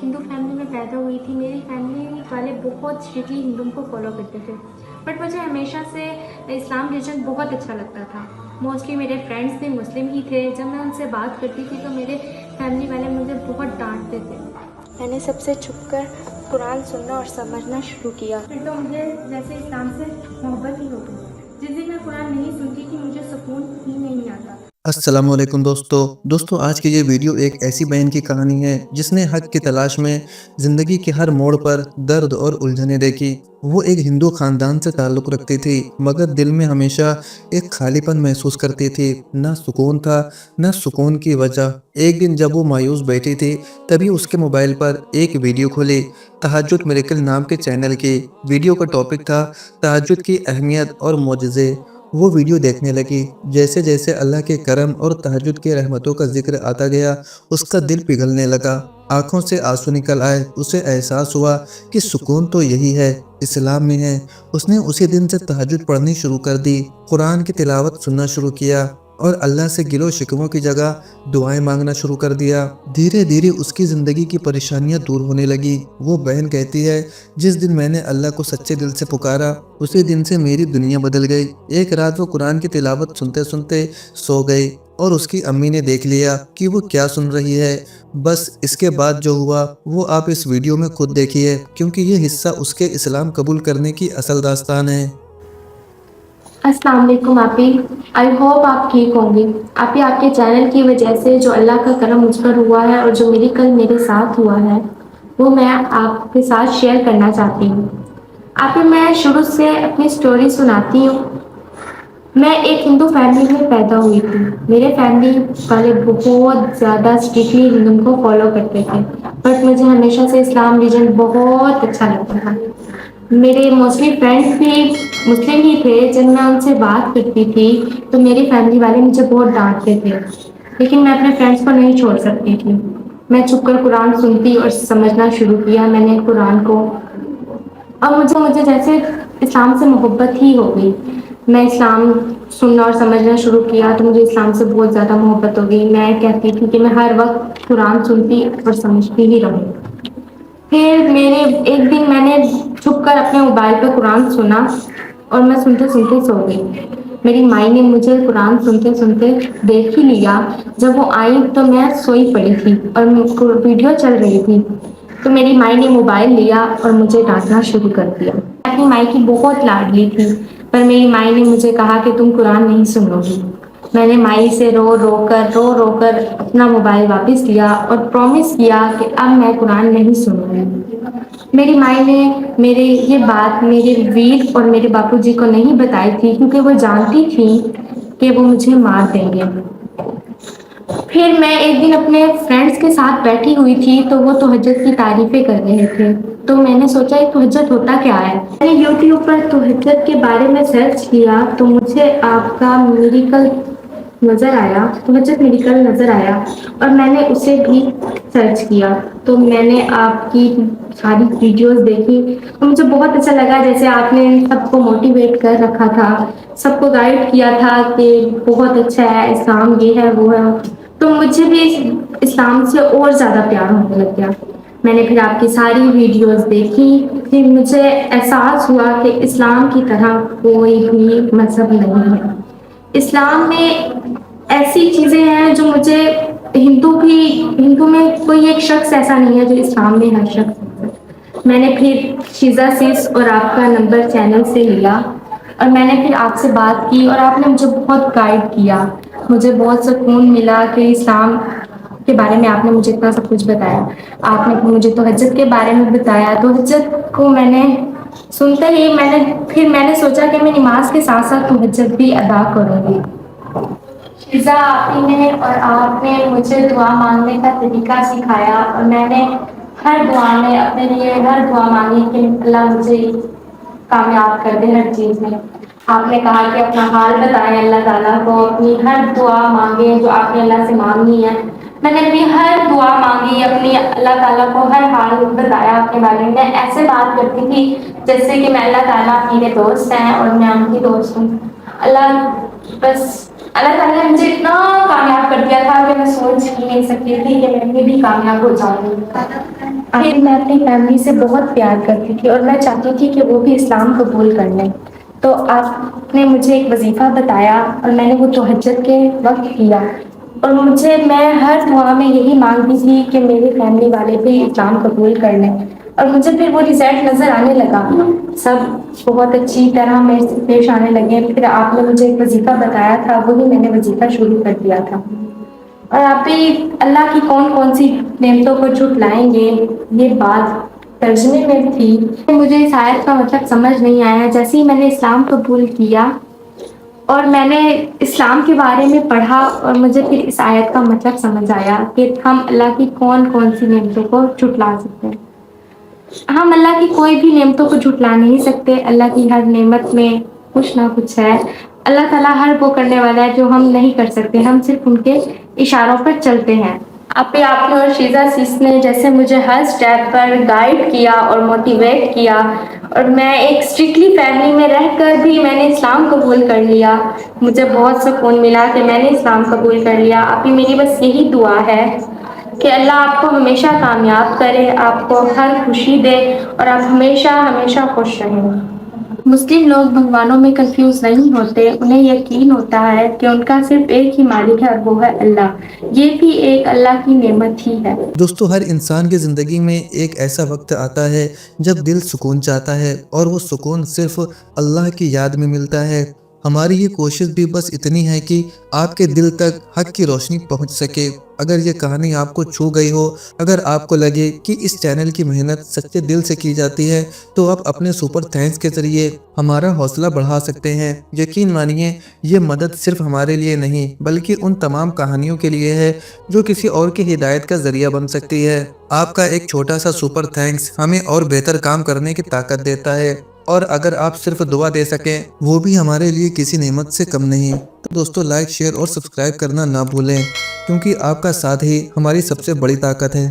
Hindu family में पैदा हुई थी। मेरी फैमिली वाले बहुत स्ट्रिक्टली हिंदू को फॉलो करते थे, बट मुझे हमेशा से इस्लाम रिलीजन बहुत अच्छा लगता था। मोस्टली मेरे फ्रेंड्स भी मुस्लिम ही थे। जब मैं उनसे बात करती थी तो मेरे फैमिली वाले मुझे बहुत डांटते थे। मैंने सबसे छुपकर कुरान सुनना और समझना शुरू किया। फिर तो मुझे जैसे इस्लाम से मोहब्बत ही हो गई। जिस दिन मैं कुरान नहीं सुनती थी मुझे सुकून ही नहीं आता। अस्सलाम वालेकुम दोस्तों आज की ये वीडियो एक ऐसी बहन की कहानी है जिसने हक की तलाश में ज़िंदगी के हर मोड़ पर दर्द और उलझने देखी। वो एक हिंदू खानदान से ताल्लुक़ रखती थी, मगर दिल में हमेशा एक खालीपन महसूस करती थी। ना सुकून था, ना सुकून की वजह। एक दिन जब वो मायूस बैठी थी, तभी उसके मोबाइल पर एक वीडियो खुली, तहज्जुद मिरेकल नाम के चैनल की। वीडियो का टॉपिक था तहज्जुद की अहमियत और मोजज़े। वो वीडियो देखने लगी। जैसे जैसे अल्लाह के करम और तहज्जुद की रहमतों का जिक्र आता गया, उसका दिल पिघलने लगा, आंखों से आंसू निकल आए। उसे एहसास हुआ कि सुकून तो यही है, इस्लाम में है। उसने उसी दिन से तहज्जुद पढ़नी शुरू कर दी, कुरान की तिलावत सुनना शुरू किया और अल्लाह से गिलो शिकवों की जगह दुआएं मांगना शुरू कर दिया। धीरे धीरे उसकी ज़िंदगी की परेशानियां दूर होने लगी। वो बहन कहती है, जिस दिन मैंने अल्लाह को सच्चे दिल से पुकारा, उसी दिन से मेरी दुनिया बदल गई। एक रात वो कुरान की तिलावत सुनते सुनते सो गई और उसकी अम्मी ने देख लिया कि वो क्या सुन रही है। बस इसके बाद जो हुआ वो आप इस वीडियो में खुद देखिए, क्योंकि ये हिस्सा उसके इस्लाम कबूल करने की असल दास्तान है। अस्सलाम वालेकुम आपी। आई होप आप ठीक होंगे। आपी, आपके चैनल की वजह से जो अल्लाह का करम मुझ पर हुआ है और जो मेरी कल मेरे साथ हुआ है वो मैं आपके साथ शेयर करना चाहती हूँ। आपी, मैं शुरू से अपनी स्टोरी सुनाती हूँ। मैं एक हिंदू फैमिली में पैदा हुई थी। मेरे फैमिली वाले बहुत ज़्यादा स्ट्रिक्टली हिंदू को फॉलो करते थे, बट मुझे हमेशा से इस्लाम रिलीजन बहुत अच्छा लगता था। मेरे मोस्टली फ्रेंड्स भी मुस्लिम ही थे। जब मैं उनसे बात करती थी तो मेरी फैमिली वाले मुझे बहुत डांटते थे, लेकिन मैं अपने फ्रेंड्स को नहीं छोड़ सकती थी। मैं छुपकर कुरान सुनती और समझना शुरू किया मैंने कुरान को, और मुझे मुझे जैसे इस्लाम से मोहब्बत ही हो गई। मैं इस्लाम सुनना और समझना शुरू किया तो मुझे इस्लाम से बहुत ज़्यादा मोहब्बत हो गई। मैं कहती थी कि मैं हर वक्त कुरान सुनती और समझती ही रहूँ। फिर मेरे एक दिन मैंने छुप कर अपने मोबाइल पर कुरान सुना और मैं सुनते सुनते सो गई। मेरी माई ने मुझे कुरान सुनते सुनते देख ही लिया। जब वो आई तो मैं सोई पड़ी थी और वीडियो चल रही थी, तो मेरी माई ने मोबाइल लिया और मुझे डांटना शुरू कर दिया। मैं अपनी माई की बहुत लाडली थी, पर मेरी माई ने मुझे कहा कि तुम कुरान नहीं सुनोगी। मैंने माई से रो रो कर अपना मोबाइल वापस लिया और प्रॉमिस किया कि अब मैं कुरान नहीं सुनूंगी। मेरी माई ने मेरे ये बात मेरे वीर और मेरे बापूजी को नहीं बताई थी, क्योंकि वो जानती थी कि वो मुझे मार देंगे। फिर मैं एक दिन अपने फ्रेंड्स के साथ बैठी हुई थी तो वो तहज्जुद की तारीफें कर रहे थे। तो मैंने सोचा ये तहज्जुद होता क्या है। मैंने यूट्यूब पर तहज्जुद के बारे में सर्च किया तो मुझे आपका मिरेकल नज़र आया, तहज्जुद मिरेकल नज़र आया, और मैंने उसे भी सर्च किया। तो मैंने आपकी सारी वीडियोस देखी और मुझे बहुत अच्छा लगा। जैसे आपने सबको मोटिवेट कर रखा था, सबको गाइड किया था कि बहुत अच्छा है इस्लाम, ये है वो है, तो मुझे भी इस्लाम से और ज़्यादा प्यार होने लग गया। मैंने फिर आपकी सारी वीडियोस देखी। फिर मुझे एहसास हुआ कि इस्लाम की तरह कोई भी मज़हब नहीं है। इस्लाम में ऐसी चीज़ें हैं जो मुझे हिंदू में कोई एक शख्स ऐसा नहीं है जो इस्लाम में हर शख्स है। मैंने फिर शीज़ा सिस और आपका नंबर चैनल से लिया और मैंने फिर आपसे बात की और आपने मुझे बहुत गाइड किया। मुझे बहुत सुकून मिला कि इस्लाम के बारे में आपने मुझे इतना सब कुछ बताया। आपने मुझे तहज्जुद के बारे में बताया। तहज्जुद को मैंने सुनते ही मैंने सोचा कि मैं नमाज के साथ साथ तहज्जुद भी अदा करूँगी। शीज़ा आपी ने और आपने मुझे दुआ मांगने का तरीका सिखाया और मैंने हर दुआ में अपने लिए हर दुआ मांगी कि अल्लाह मुझे कामयाब कर दे हर चीज़ में। आपने कहा कि अपना हाल बताएं अल्लाह ताला को, अपनी हर दुआ मांगे जो आपने अल्लाह से मांगनी है। मैंने अपनी हर दुआ मांगी, अपनी अल्लाह ताला को हर हाल बताया अपने बारे में। मैं ऐसे बात करती थी जैसे कि मैं अल्लाह ताला मेरे दोस्त हैं और मैं उनकी दोस्त हूँ। अल्लाह बस अल्लाह ताला ने मुझे इतना कामयाब कर दिया था कि मैं सोच ही नहीं सकती थी कि मैं भी कामयाब हो जाऊंगी। आखिर मैं अपनी फैमिली से बहुत प्यार करती थी और मैं चाहती थी कि वो भी इस्लाम कबूल कर लें। तो आपने मुझे एक वजीफ़ा बताया और मैंने वो तहज्जुद के वक्त किया और मैं हर दुआ में यही मांगती थी कि मेरी फैमिली वाले भी इस्लाम कबूल कर लें और मुझे फिर वो रिजल्ट नज़र आने लगा, सब बहुत अच्छी तरह मेरे से पेश आने लगे। फिर आपने मुझे एक वजीफ़ा बताया था, वही मैंने वजीफ़ा शुरू कर दिया था। और आप भी अल्लाह की कौन कौन सी नेमतों को झुटलाएंगे, ये बात तर्जुमे में थी। मुझे इस आयत का मतलब समझ नहीं आया। जैसे ही मैंने इस्लाम कबूल किया और मैंने इस्लाम के बारे में पढ़ा और मुझे फिर इस आयत का मतलब समझ आया कि हम अल्लाह की कौन कौन सी नेमतों को झुटला सकते हैं। हम अल्लाह की कोई भी नेमतों को झुटला नहीं सकते। अल्लाह की हर नेमत में कुछ ना कुछ है। अल्लाह ताला हर वो करने वाला है जो हम नहीं कर सकते, हम सिर्फ उनके इशारों पर चलते हैं। आपने और शीज़ा सीस ने जैसे मुझे हर स्टेप पर गाइड किया और मोटिवेट किया और मैं एक स्ट्रिक्टली फैमिली में रहकर भी मैंने इस्लाम कबूल कर लिया। मुझे बहुत सुकून मिला कि मैंने इस्लाम कबूल कर लिया। अभी मेरी बस यही दुआ है कि अल्लाह आपको हमेशा कामयाब करे, आपको हर खुशी दे और आप हमेशा हमेशा खुश रहें। मुस्लिम लोग भगवानों में कंफ्यूज नहीं होते, उन्हें यकीन होता है कि उनका सिर्फ एक ही मालिक है और वो है अल्लाह। ये भी एक अल्लाह की नेमत ही है। दोस्तों, हर इंसान की ज़िंदगी में एक ऐसा वक्त आता है जब दिल सुकून चाहता है और वो सुकून सिर्फ अल्लाह की याद में मिलता है। हमारी ये कोशिश भी बस इतनी है कि आपके दिल तक हक की रोशनी पहुंच सके। अगर ये कहानी आपको छू गई हो, अगर आपको लगे कि इस चैनल की मेहनत सच्चे दिल से की जाती है, तो आप अपने सुपर थैंक्स के ज़रिए हमारा हौसला बढ़ा सकते हैं। यकीन मानिए, ये मदद सिर्फ हमारे लिए नहीं बल्कि उन तमाम कहानियों के लिए है जो किसी और की हिदायत का ज़रिया बन सकती है। आपका एक छोटा सा सुपर थैंक्स हमें और बेहतर काम करने की ताकत देता है, और अगर आप सिर्फ दुआ दे सकें, वो भी हमारे लिए किसी नेमत से कम नहीं। तो दोस्तों, लाइक, शेयर और सब्सक्राइब करना ना भूलें, क्योंकि आपका साथ ही हमारी सबसे बड़ी ताकत है।